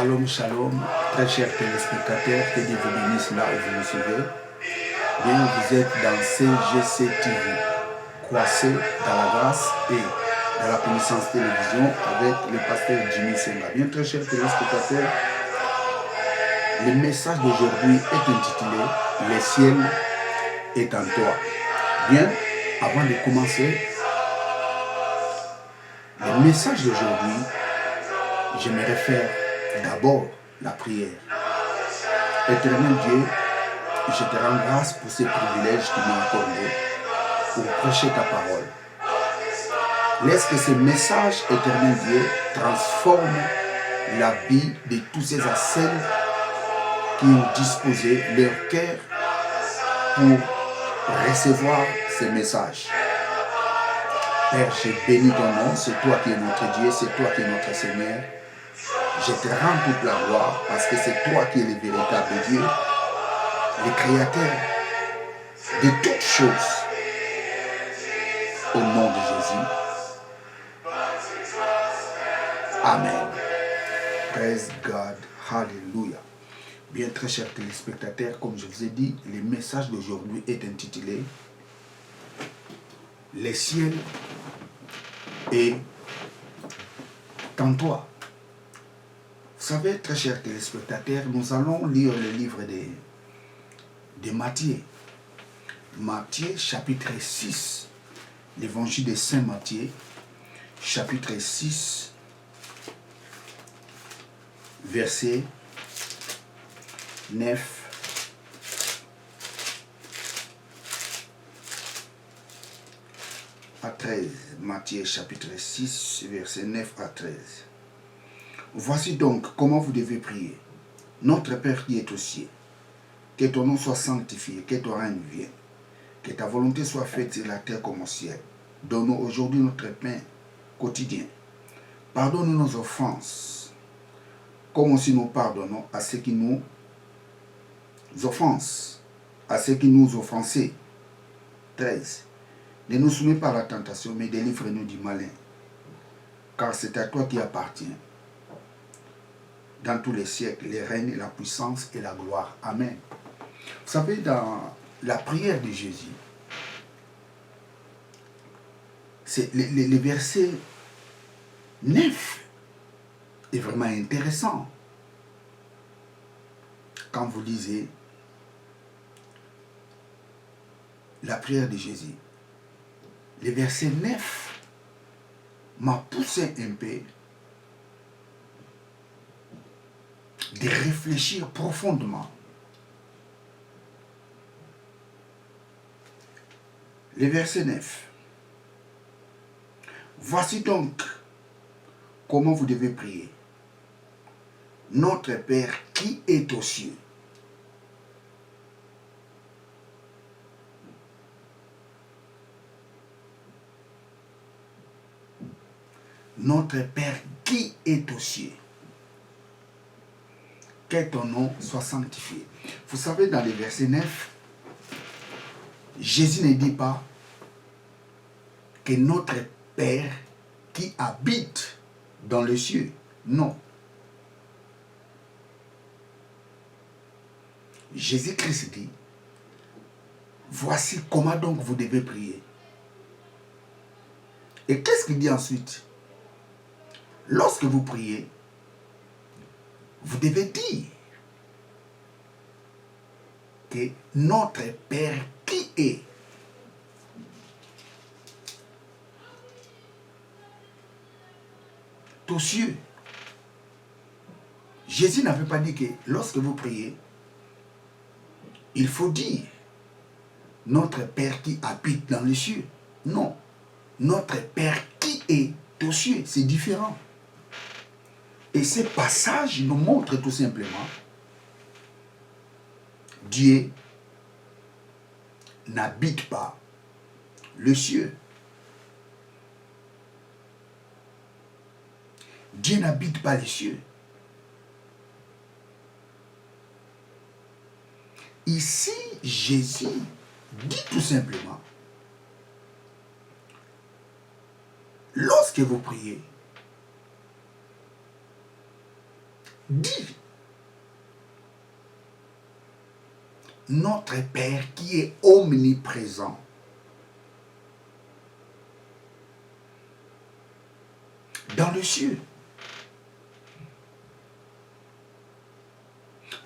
Shalom, shalom, très chers téléspectateurs, que Dieu vous bénisse là où vous nous suivez. Bien, vous êtes dans CGC TV, croissez dans la grâce et dans la connaissance télévision avec le pasteur Jimmy Senga. Bien, très chers téléspectateurs, le message d'aujourd'hui est intitulé « Le ciel est en toi ». Bien, avant de commencer, le message d'aujourd'hui, j'aimerais faire d'abord la prière. Éternel Dieu, je te rends grâce pour ces privilèges que tu m'as accordés pour prêcher ta parole. Laisse que ce message, éternel Dieu, transforme la vie de tous ces celles qui ont disposé leur cœur pour recevoir ce message. Père, je bénis ton nom, c'est toi qui es notre Dieu, c'est toi qui es notre Seigneur. Je te rends toute la gloire parce que c'est toi qui es le véritable Dieu, le créateur de toutes choses. Au nom de Jésus. Amen. Praise God. Hallelujah. Bien, très chers téléspectateurs, comme je vous ai dit, le message d'aujourd'hui est intitulé « Le ciel est en toi ». Vous savez, très chers téléspectateurs, nous allons lire le livre de Matthieu. Matthieu, chapitre 6. L'évangile de Saint Matthieu, chapitre 6, verset 9 à 13. Matthieu, chapitre 6, verset 9 à 13. Voici donc comment vous devez prier. Notre Père qui est aux cieux, que ton nom soit sanctifié, que ton règne vienne, que ta volonté soit faite sur la terre comme au ciel. Donne-nous aujourd'hui notre pain quotidien. Pardonne-nous nos offenses, comme aussi nous pardonnons à ceux qui nous offensent, à ceux qui nous offensent. 13. Ne nous soumets pas à la tentation, mais délivre-nous du malin, car c'est à toi qui appartient dans tous les siècles, les règnes, la puissance et la gloire. Amen. Vous savez, dans la prière de Jésus, c'est le verset 9 est vraiment intéressant. Quand vous lisez la prière de Jésus, le verset 9 m'a poussé un peu de réfléchir profondément. Le verset 9. Voici donc comment vous devez prier. Notre Père qui est aux cieux. Notre Père qui est aux cieux. Que ton nom soit sanctifié. Vous savez, dans le verset 9, Jésus ne dit pas que notre Père qui habite dans les cieux. Non. Jésus-Christ dit, voici comment donc vous devez prier. Et qu'est-ce qu'il dit ensuite? Lorsque vous priez, vous devez dire que notre Père qui est aux cieux. Jésus n'avait pas dit que lorsque vous priez, il faut dire notre Père qui habite dans les cieux. Non. Notre Père qui est aux cieux. C'est différent. Et ce passage nous montre tout simplement Dieu n'habite pas le cieux. Dieu n'habite pas les cieux. Ici, Jésus dit tout simplement, lorsque vous priez, dit, notre Père qui est omniprésent, dans le ciel.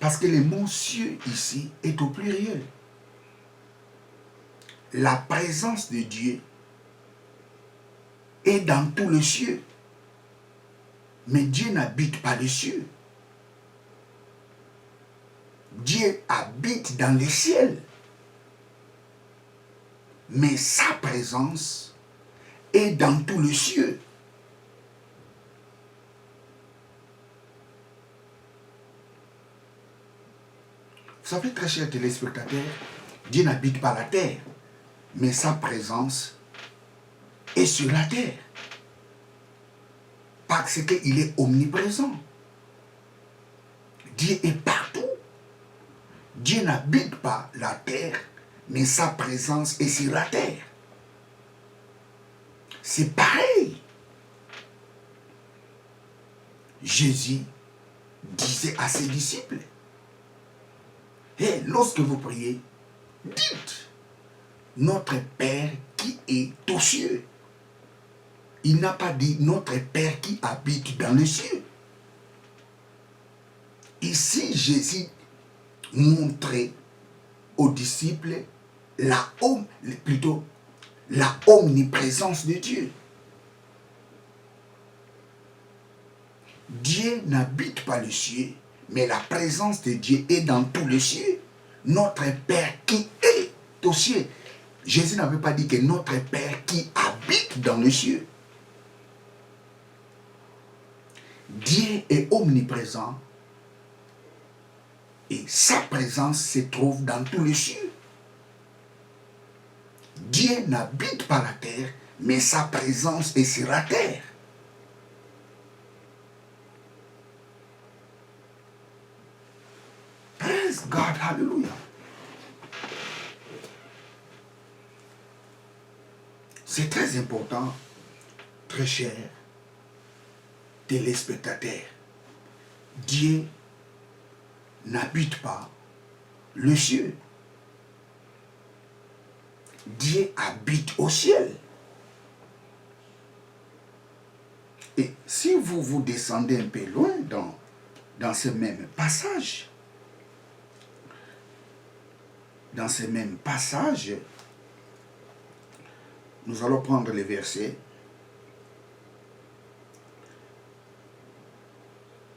Parce que le mot cieux ici est au pluriel. La présence de Dieu est dans tout le ciel. Mais Dieu n'habite pas les cieux. Dieu habite dans les ciels. Mais sa présence est dans tout le ciel. Vous savez, très chers téléspectateurs, Dieu n'habite pas la terre, mais sa présence est sur la terre. Parce qu'il est omniprésent. Dieu est partout. Dieu n'habite pas la terre, mais sa présence est sur la terre. C'est pareil. Jésus disait à ses disciples, et lorsque vous priez, dites, notre Père qui est aux cieux. Il n'a pas dit notre Père qui habite dans les cieux. Ici, Jésus montrait aux disciples la omniprésence de Dieu. Dieu n'habite pas les cieux, mais la présence de Dieu est dans tous les cieux. Notre Père qui est aux cieux. Jésus n'avait pas dit que notre Père qui habite dans les cieux. Dieu est omniprésent et sa présence se trouve dans tous les cieux. Dieu n'habite pas la terre, mais sa présence est sur la terre. Praise God, hallelujah. C'est très important, très cher téléspectateurs. Dieu n'habite pas le ciel. Dieu habite au ciel. Et si vous descendez un peu loin dans ce même passage, nous allons prendre les versets.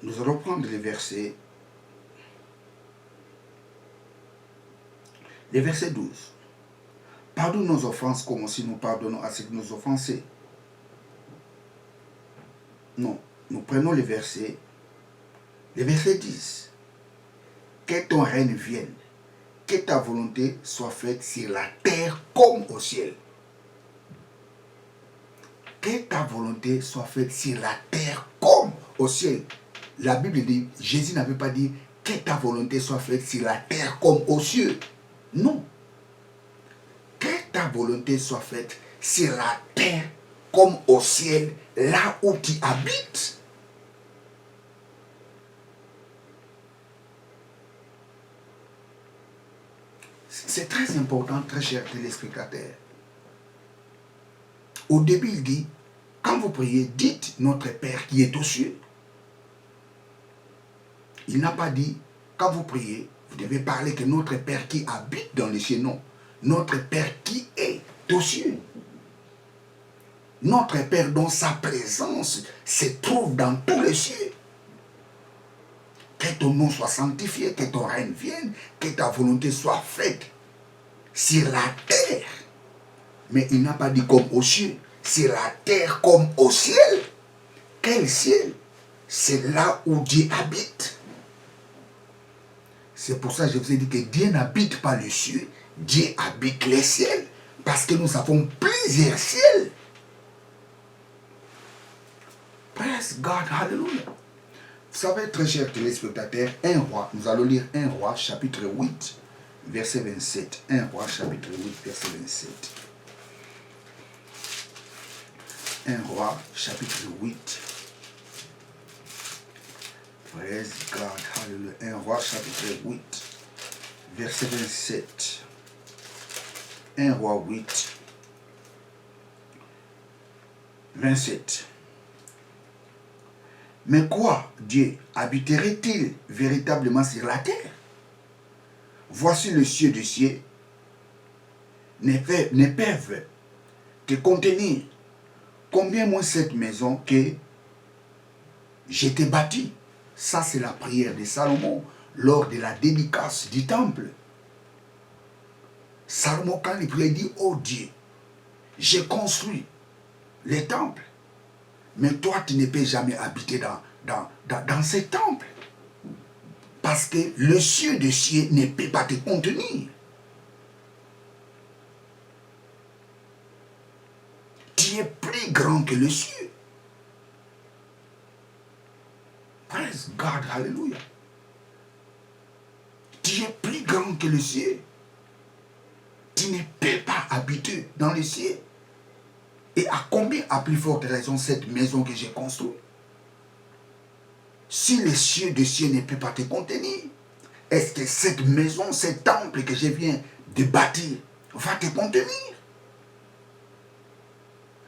Nous allons prendre les versets. Les versets 12. Pardonne nos offenses comme aussi nous pardonnons à ceux qui nous offensent. Non, nous prenons les versets 10. Que ton règne vienne, que ta volonté soit faite sur la terre comme au ciel. Que ta volonté soit faite sur la terre comme au ciel. La Bible dit, Jésus n'avait pas dit que ta volonté soit faite sur la terre comme aux cieux. Non. Que ta volonté soit faite sur la terre comme au ciel, là où tu habites. C'est très important, très chers téléspectateurs. Au début, il dit, quand vous priez, dites notre Père qui est aux cieux. Il n'a pas dit, quand vous priez, vous devez parler que notre Père qui habite dans les cieux. Non. Notre Père qui est aux cieux. Notre Père dont sa présence se trouve dans tous les cieux. Que ton nom soit sanctifié, que ton règne vienne, que ta volonté soit faite sur la terre. Mais il n'a pas dit comme aux cieux, sur la terre comme au ciel. Quel ciel? C'est là où Dieu habite. C'est pour ça que je vous ai dit que Dieu n'habite pas les cieux, Dieu habite les ciels. Parce que nous avons plusieurs ciels. Praise God, hallelujah. Vous savez, très chers téléspectateurs, 1 Roi, nous allons lire 1 Roi, chapitre 8, verset 27. 1 Roi, chapitre 8, verset 27. 1 Roi, chapitre 8, Praise God, hallelujah. 1 Roi chapitre 8, verset 27. 1 Roi 8, 27. Mais quoi, Dieu habiterait-il véritablement sur la terre? Voici le ciel des cieux ne peuvent te contenir. Combien moins cette maison que je t'ai bâtie? Ça, c'est la prière de Salomon lors de la dédicace du temple. Salomon, quand il prie, dit, oh Dieu, j'ai construit les temples, mais toi, tu ne peux jamais habiter dans ces temples. Parce que le ciel des cieux ne peut pas te contenir. Tu es plus grand que le ciel. Praise God, hallelujah. Tu es plus grand que le ciel. Tu ne peux pas habiter dans le ciel. Et à combien, à plus forte raison, cette maison que j'ai construite? Si le ciel de ciel ne peut pas te contenir, est-ce que cette maison, ce temple que je viens de bâtir va te contenir?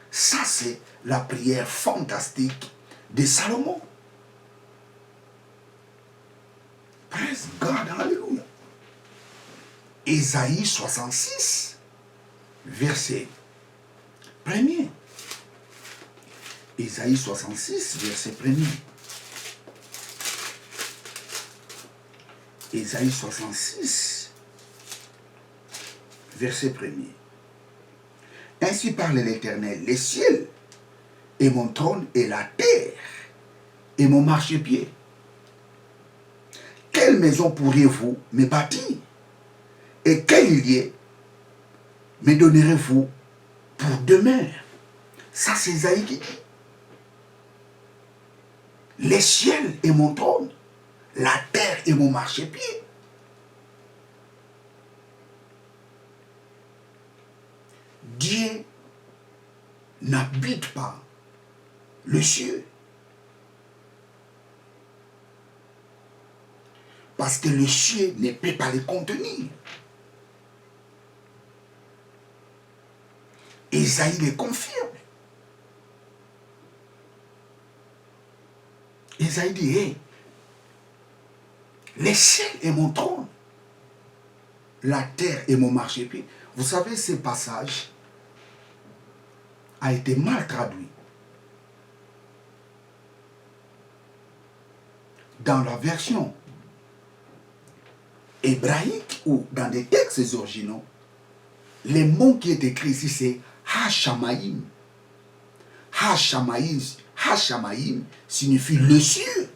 Ça, c'est la prière fantastique de Salomon. Praise God, hallelujah. Ésaïe 66, verset 1er. Ésaïe 66, verset 1er. Ésaïe 66, verset 1er. Ainsi parle l'Éternel, les ciels est mon trône et la terre est mon marchepied. Quelle maison pourriez-vous me bâtir? Et quel lieu me donnerez-vous pour demeure? Ça, c'est Isaïe qui dit. Les ciels est mon trône, la terre est mon marchepied. Dieu n'habite pas le ciel. Parce que le ciel ne peut pas les contenir. Isaïe les confirme. Isaïe dit, hey, les ciels est mon trône, la terre est mon marchepied. Vous savez, ce passage a été mal traduit. Dans la version hébraïque ou dans des textes originaux, les mots qui est écrit ici, c'est Ha-Shamaïm. Ha-Shamaïm, Ha-Shamaïm signifie le ciel.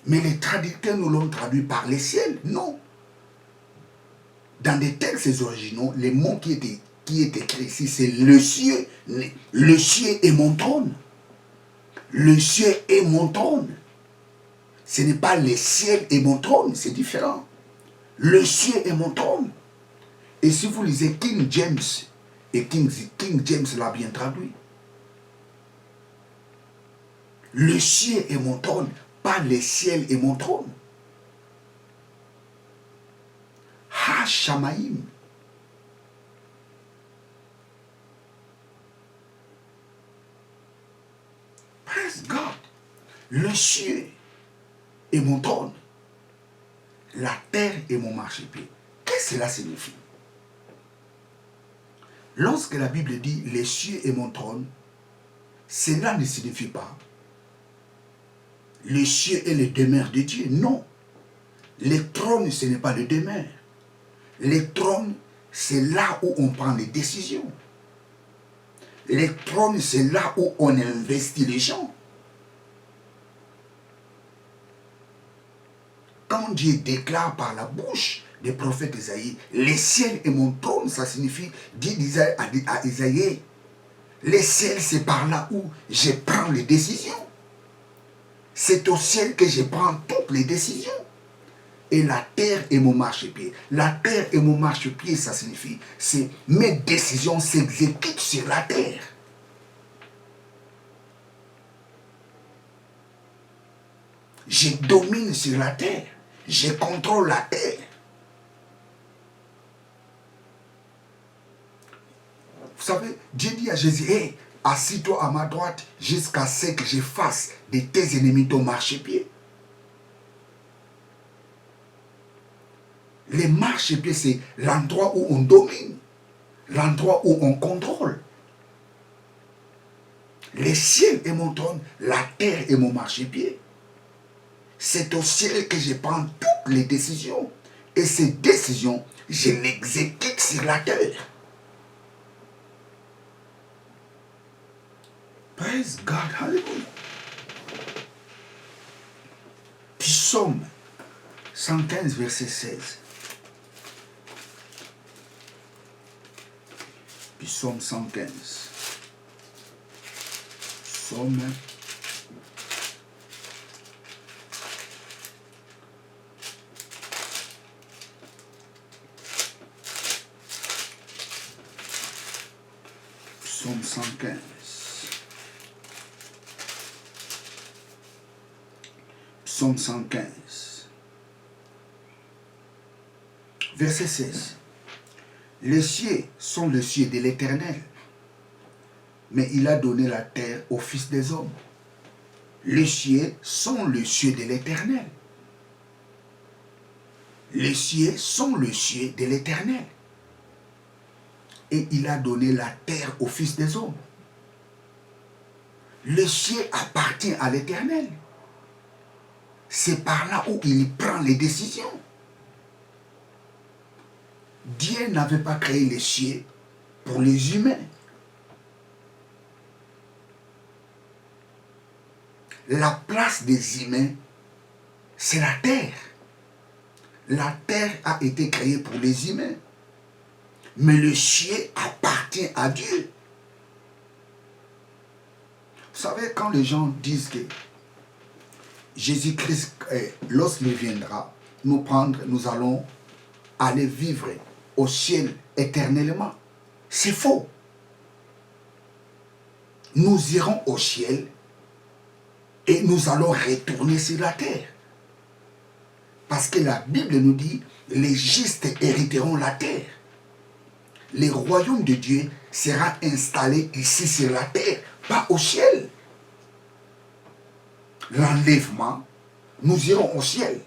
Mais les traducteurs nous l'ont traduit par les ciels. Non. Dans des textes originaux, les mots qui est écrit ici, c'est le ciel. Le ciel est mon trône. Le ciel est mon trône. Ce n'est pas le ciel est mon trône, c'est différent. Le ciel est mon trône. Et si vous lisez King James, et King James l'a bien traduit. Le ciel est mon trône, pas le ciel est mon trône. Ha-Shamaïm. Praise God. Le ciel est mon trône. La terre est mon marchepied. Qu'est-ce que cela signifie? Lorsque la Bible dit les cieux est mon trône, cela ne signifie pas les cieux est le demeure de Dieu. Non. Le trône, ce n'est pas le demeure. Le trône, c'est là où on prend les décisions. Le trône, c'est là où on investit les gens. Quand Dieu déclare par la bouche des prophètes Isaïe, les ciels est mon trône, ça signifie, Dieu disait à Isaïe, les ciels c'est par là où je prends les décisions. C'est au ciel que je prends toutes les décisions. Et la terre est mon marchepied. La terre est mon marchepied, ça signifie, c'est mes décisions s'exécutent sur la terre. Je domine sur la terre. Je contrôle la terre. Vous savez, Dieu dit à Jésus, hey, assis-toi à ma droite jusqu'à ce que je fasse de tes ennemis ton marchepied. Les marchepieds, c'est l'endroit où on domine, l'endroit où on contrôle. Le ciel est mon trône, la terre est mon marchepied. C'est au ciel que je prends toutes les décisions. Et ces décisions, je les exécute sur la terre. Praise God, hallelujah. Psaume 115, verset 16. Psaume 115. Psaume 115. Psaume 115. Verset 16. Les cieux sont les cieux de l'Éternel, mais il a donné la terre aux fils des hommes. Les cieux sont les cieux de l'Éternel. Les cieux sont les cieux de l'Éternel. Et il a donné la terre aux fils des hommes. Le ciel appartient à l'Éternel. C'est par là où il prend les décisions. Dieu n'avait pas créé les cieux pour les humains. La place des humains, c'est la terre. La terre a été créée pour les humains. Mais le ciel appartient à Dieu. Vous savez, quand les gens disent que Jésus-Christ, lorsqu'il viendra nous prendre, nous allons aller vivre au ciel éternellement. C'est faux. Nous irons au ciel et nous allons retourner sur la terre. Parce que la Bible nous dit, les justes hériteront la terre. Le royaume de Dieu sera installé ici sur la terre, pas au ciel. L'enlèvement, nous irons au ciel.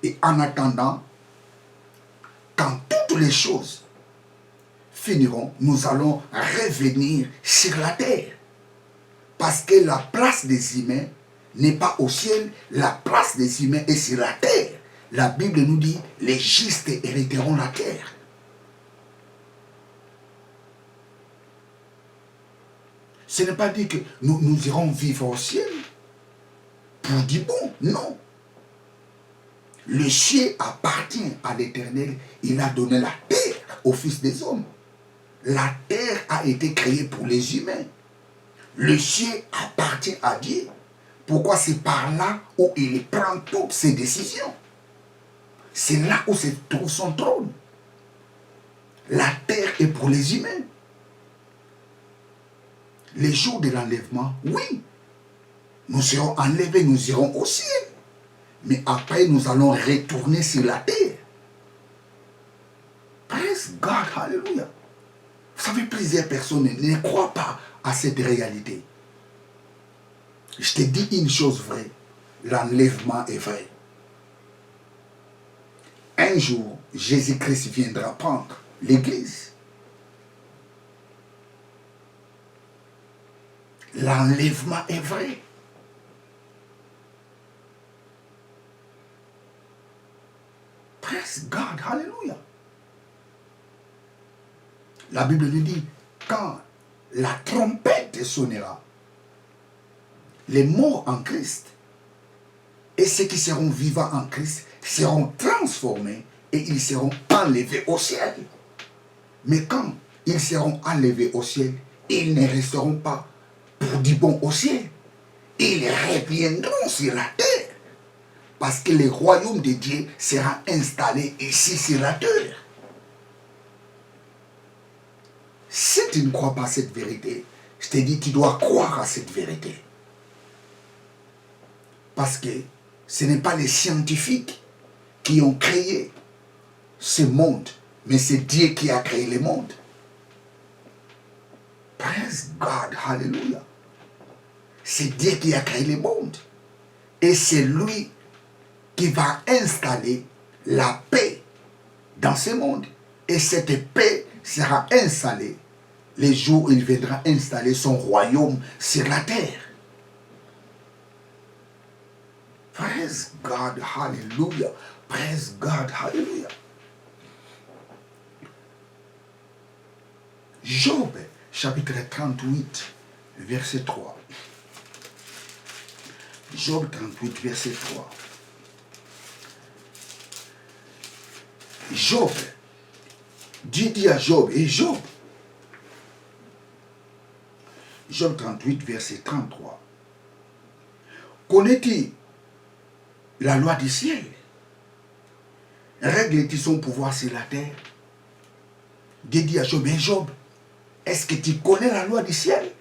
Et en attendant, quand toutes les choses finiront, nous allons revenir sur la terre. Parce que la place des humains n'est pas au ciel, la place des humains est sur la terre. La Bible nous dit, les justes hériteront la terre. Ce n'est pas dit que nous irons vivre au ciel pour du bon, non. Le ciel appartient à l'Éternel. Il a donné la terre aux fils des hommes. La terre a été créée pour les humains. Le ciel appartient à Dieu. Pourquoi? C'est par là où il prend toutes ses décisions. C'est là où se trouve son trône. La terre est pour les humains. Les jours de l'enlèvement, oui, nous serons enlevés, nous irons au ciel. Mais après, nous allons retourner sur la terre. Praise God, hallelujah. Vous savez, plusieurs personnes ne croient pas à cette réalité. Je te dis une chose vraie, l'enlèvement est vrai. Un jour, Jésus-Christ viendra prendre l'église. L'enlèvement est vrai. Praise God, hallelujah. La Bible nous dit, quand la trompette sonnera, les morts en Christ et ceux qui seront vivants en Christ seront transformés et ils seront enlevés au ciel. Mais quand ils seront enlevés au ciel, ils ne resteront pas pour du bon au ciel. Ils reviendront sur la terre. Parce que le royaume de Dieu sera installé ici sur la terre. Si tu ne crois pas à cette vérité, je te dis, tu dois croire à cette vérité. Parce que ce n'est pas les scientifiques qui ont créé ce monde, mais c'est Dieu qui a créé le monde. Praise God, hallelujah. C'est Dieu qui a créé le monde. Et c'est lui qui va installer la paix dans ce monde. Et cette paix sera installée les jours où il viendra installer son royaume sur la terre. Praise God, hallelujah. Praise God, hallelujah. Job, chapitre 38, verset 3. Job 38, verset 3. Job, Dieu dit à Job, et Job, Job 38, verset 33. Connais-tu la loi du ciel? Règle-t-il son pouvoir sur la terre? Dieu dit à Job, mais Job, est-ce que tu connais la loi du ciel?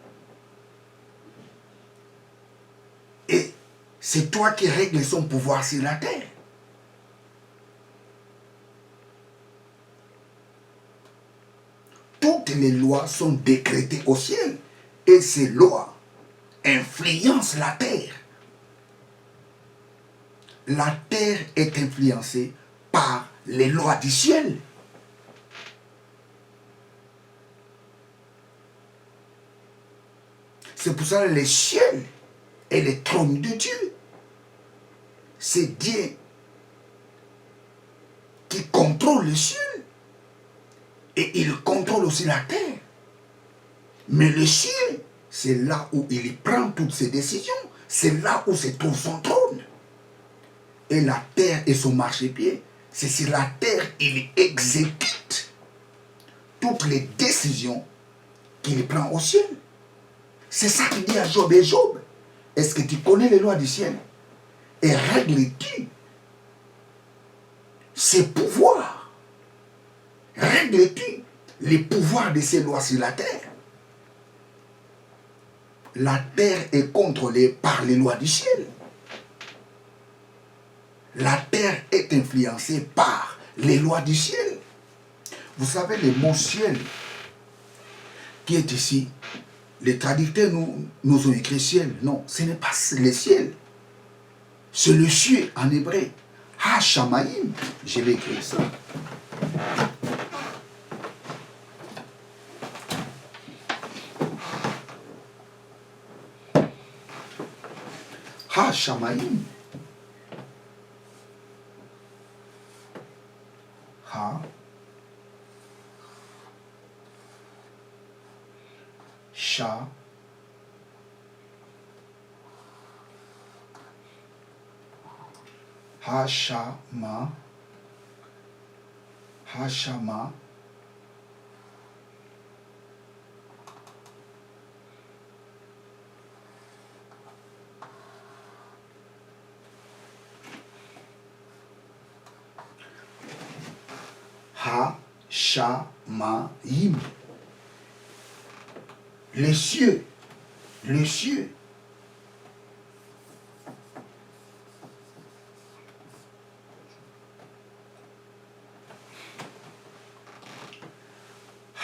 Et c'est toi qui règles son pouvoir sur la terre. Toutes les lois sont décrétées au ciel. Et ces lois influencent la terre. La terre est influencée par les lois du ciel. C'est pour ça que le ciel est le trône de Dieu. C'est Dieu qui contrôle le ciel. Et il contrôle aussi la terre. Mais le ciel, c'est là où il prend toutes ses décisions. C'est là où se trouve son trône. Et la terre et son marchepied, c'est sur la terre il exécute toutes les décisions qu'il prend au ciel. C'est ça qu'il dit à Job. Et Job, est-ce que tu connais les lois du ciel? Et règles-tu ses pouvoirs? Règles-tu les pouvoirs de ces lois sur la terre? La terre est contrôlée par les lois du ciel. La terre est influencée par les lois du ciel. Vous savez, le mot ciel qui est ici, les traducteurs nous ont écrit ciel. Non, ce n'est pas le ciel. C'est le ciel en hébreu. Ha-Shamayim. Je vais écrire ça. Ha-Shamayim. Ha. Sha. Ha-Shama. Ha-Shama. Ha-Shamaim. Les cieux. Les cieux.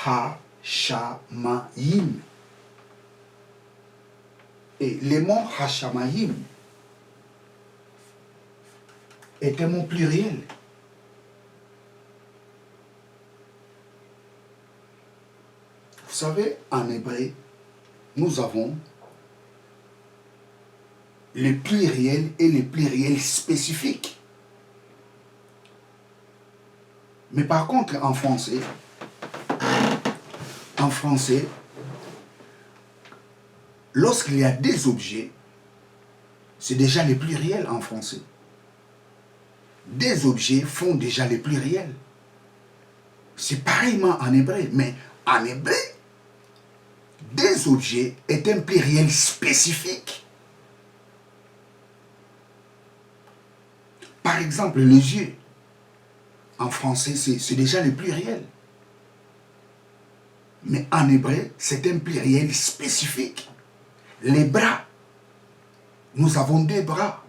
Ha-Shamaim. Et le mot Ha-Shamaim est un mot pluriel. Vous savez, en hébreu, nous avons les pluriels et les pluriels spécifiques. Mais par contre, en français, lorsqu'il y a des objets, c'est déjà les pluriels en français. Des objets font déjà les pluriels. C'est pareillement en hébreu, mais en hébreu, des objets est un pluriel spécifique. Par exemple, les yeux, en français, c'est déjà le pluriel. Mais en hébreu, c'est un pluriel spécifique. Les bras, nous avons 2 bras.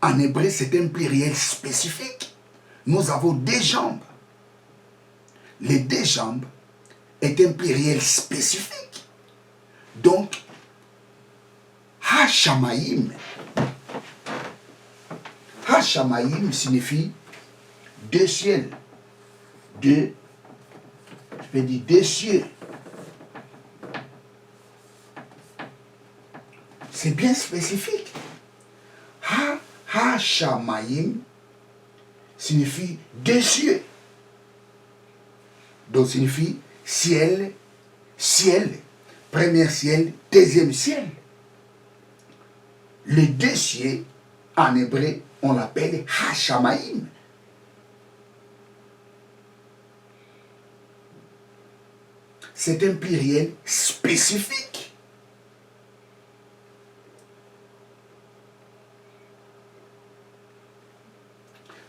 en hébreu, c'est un pluriel spécifique. Nous avons des jambes. Les deux jambes est un pluriel spécifique. Donc, Hashamaïm. Hashamaïm signifie deux ciels. Deux, je peux dire deux cieux. C'est bien spécifique. Hashamaïm signifie deux cieux. Donc signifie ciel, ciel, premier ciel, deuxième ciel. Les deux cieux, en hébreu, on l'appelle Hashamaïm. C'est un pluriel spécifique.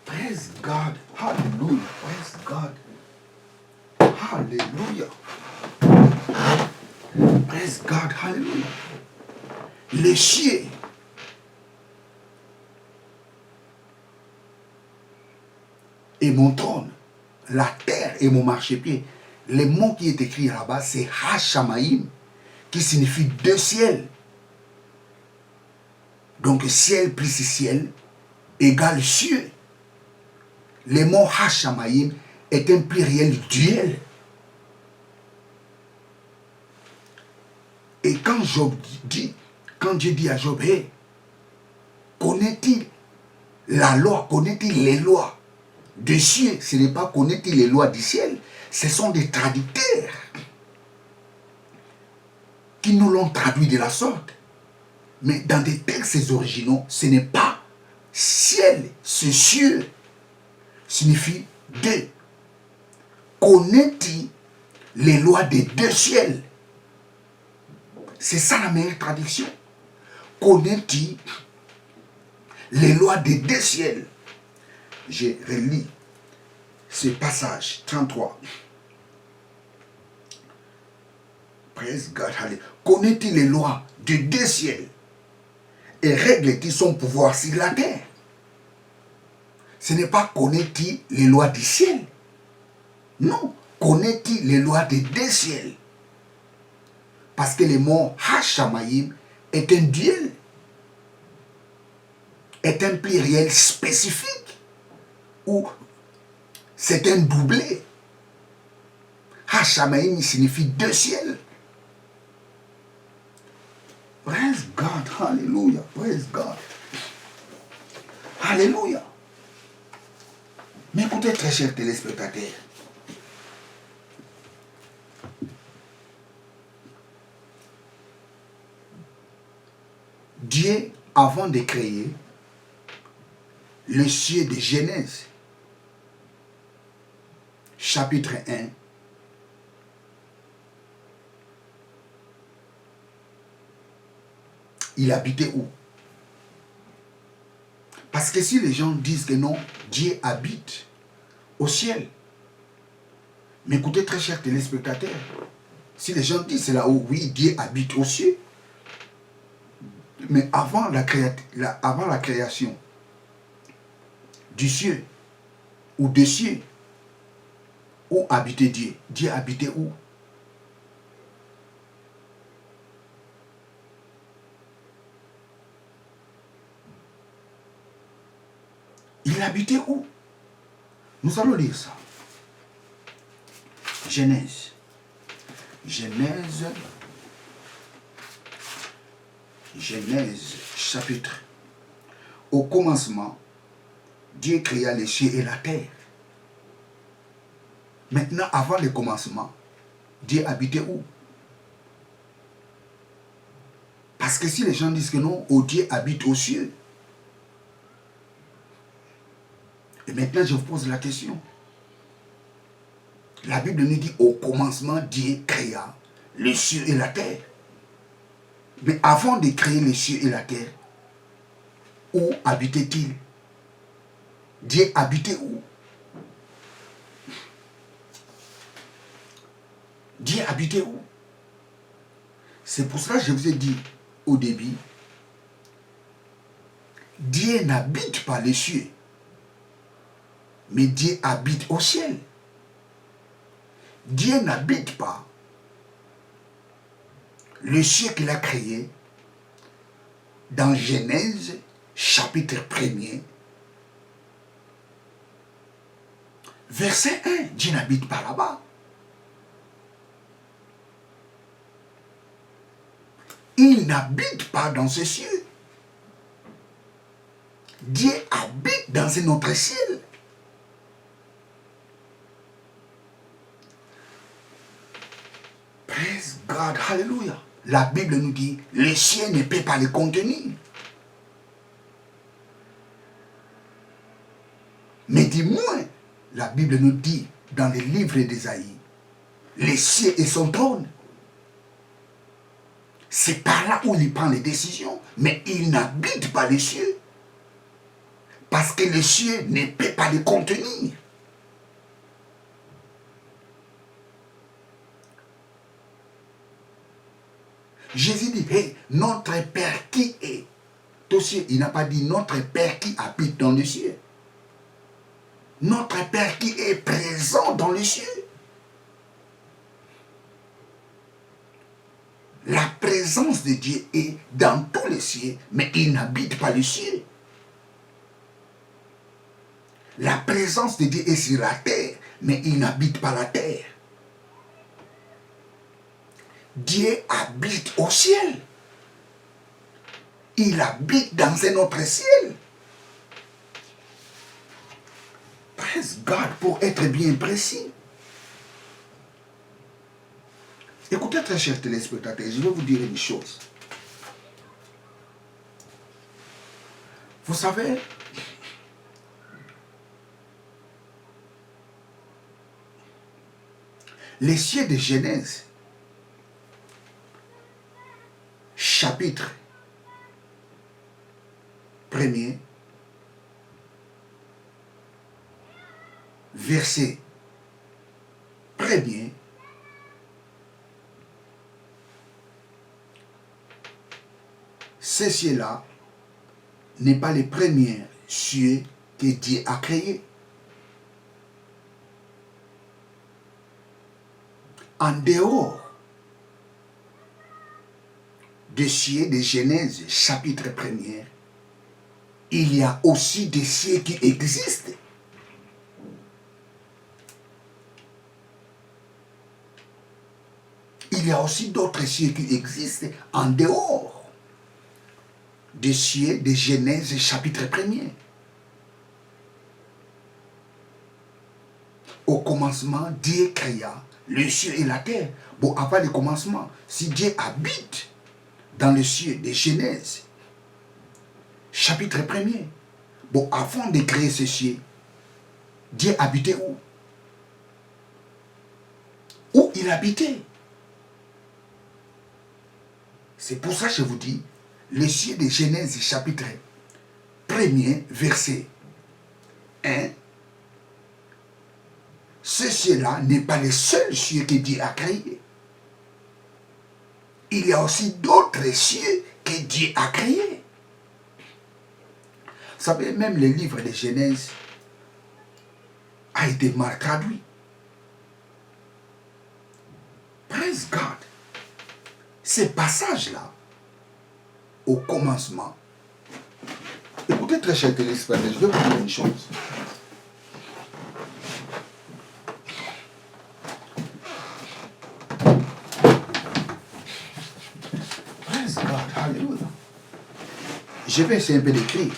Praise God. Hallelujah. Praise God. Hallelujah. Praise God. Hallelujah. Les cieux et mon trône, la terre et mon marchepied. Le mot qui est écrit là-bas, c'est Hashamaïm, qui signifie deux ciels. Donc ciel plus ciel égale cieux. Le mot Hashamaïm est un pluriel duel. Et quand Job dit, quand Dieu dit à Job, hey, connaît-il la loi, connaît-il les lois des cieux? Ce n'est pas connaît-il les lois du ciel, ce sont des traducteurs qui nous l'ont traduit de la sorte. Mais dans des textes originaux, ce n'est pas ciel, ce cieux signifie deux. Connaît-il les lois des deux ciels? C'est ça la meilleure traduction. Connaît-il les lois des deux ciels? Je relis ce passage 33. Praise God. Connaît-il les lois des deux ciels et règle-t-il son pouvoir sur la terre? Ce n'est pas connaît-il les lois du ciel. Non. Connaît-il les lois des deux ciels? Parce que le mot Hashamaïm est un duel, est un pluriel spécifique, ou c'est un doublé. Hashamaïm signifie deux ciels. Praise God, hallelujah, praise God. Alléluia. Mais écoutez, très chers téléspectateurs, Dieu, avant de créer le ciel de Genèse, chapitre 1, il habitait où? Parce que si les gens disent que non, Dieu habite au ciel. Mais écoutez, très chers téléspectateurs, si les gens disent cela, oui, Dieu habite au ciel. Mais avant la création du ciel ou des cieux, où habitait Dieu? Dieu habitait où? Il habitait où? Nous allons lire ça. Genèse. Genèse, chapitre. Au commencement, Dieu créa les cieux et la terre. Maintenant, avant le commencement, Dieu habitait où? Parce que si les gens disent que non, Dieu habite aux cieux. Et maintenant, je vous pose la question. La Bible nous dit au commencement, Dieu créa les cieux et la terre. Mais avant de créer les cieux et la terre, où habitait-il? Dieu habitait où? Dieu habitait où? C'est pour cela que je vous ai dit au début, Dieu n'habite pas les cieux, mais Dieu habite au ciel. Dieu n'habite pas le ciel qu'il a créé dans Genèse, chapitre 1er, verset 1. Dieu n'habite pas là-bas. Il n'habite pas dans ce ciel. Dieu habite dans un autre ciel. Praise God, hallelujah. La Bible nous dit, le ciel ne peut pas le contenir. Mais dis-moi, la Bible nous dit dans le livre d'Ésaïe, le ciel est son trône. C'est par là où il prend les décisions, mais il n'habite pas les cieux. Parce que les cieux ne peut pas les contenir. Jésus dit, hey, notre Père qui est au ciel. Il n'a pas dit notre Père qui habite dans les cieux. Notre Père qui est présent dans les cieux. La présence de Dieu est dans tous les cieux, mais il n'habite pas les cieux. La présence de Dieu est sur la terre, mais il n'habite pas la terre. Dieu habite au ciel. Il habite dans un autre ciel. Praise God, pour être bien précis. Écoutez, très chers téléspectateurs, je vais vous dire une chose. Vous savez, les cieux de Genèse, chapitre 1er, verset 1er, ce ciel-là n'est pas les premiers cieux que Dieu a créés. En dehors des cieux de Genèse, chapitre 1er, il y a aussi des cieux qui existent. Il y a aussi d'autres cieux qui existent en dehors des cieux de Genèse, chapitre 1er. Au commencement, Dieu créa le ciel et la terre. Bon, avant le commencement, si Dieu habite dans le ciel de Genèse, chapitre 1er, bon, avant de créer ce ciel, Dieu habitait où? Où il habitait? C'est pour ça que je vous dis, le ciel de Genèse, chapitre 1er, verset 1, ce ciel-là n'est pas le seul ciel que Dieu a créé. Il y a aussi d'autres cieux que Dieu a créés. Vous savez, même le livre de Genèse a été mal traduit. Praise God. Ces passages-là, au commencement, écoutez très cher téléspectateur, je vais vous dire une chose. Praise God, hallelujah. Je vais essayer un peu d'écrire.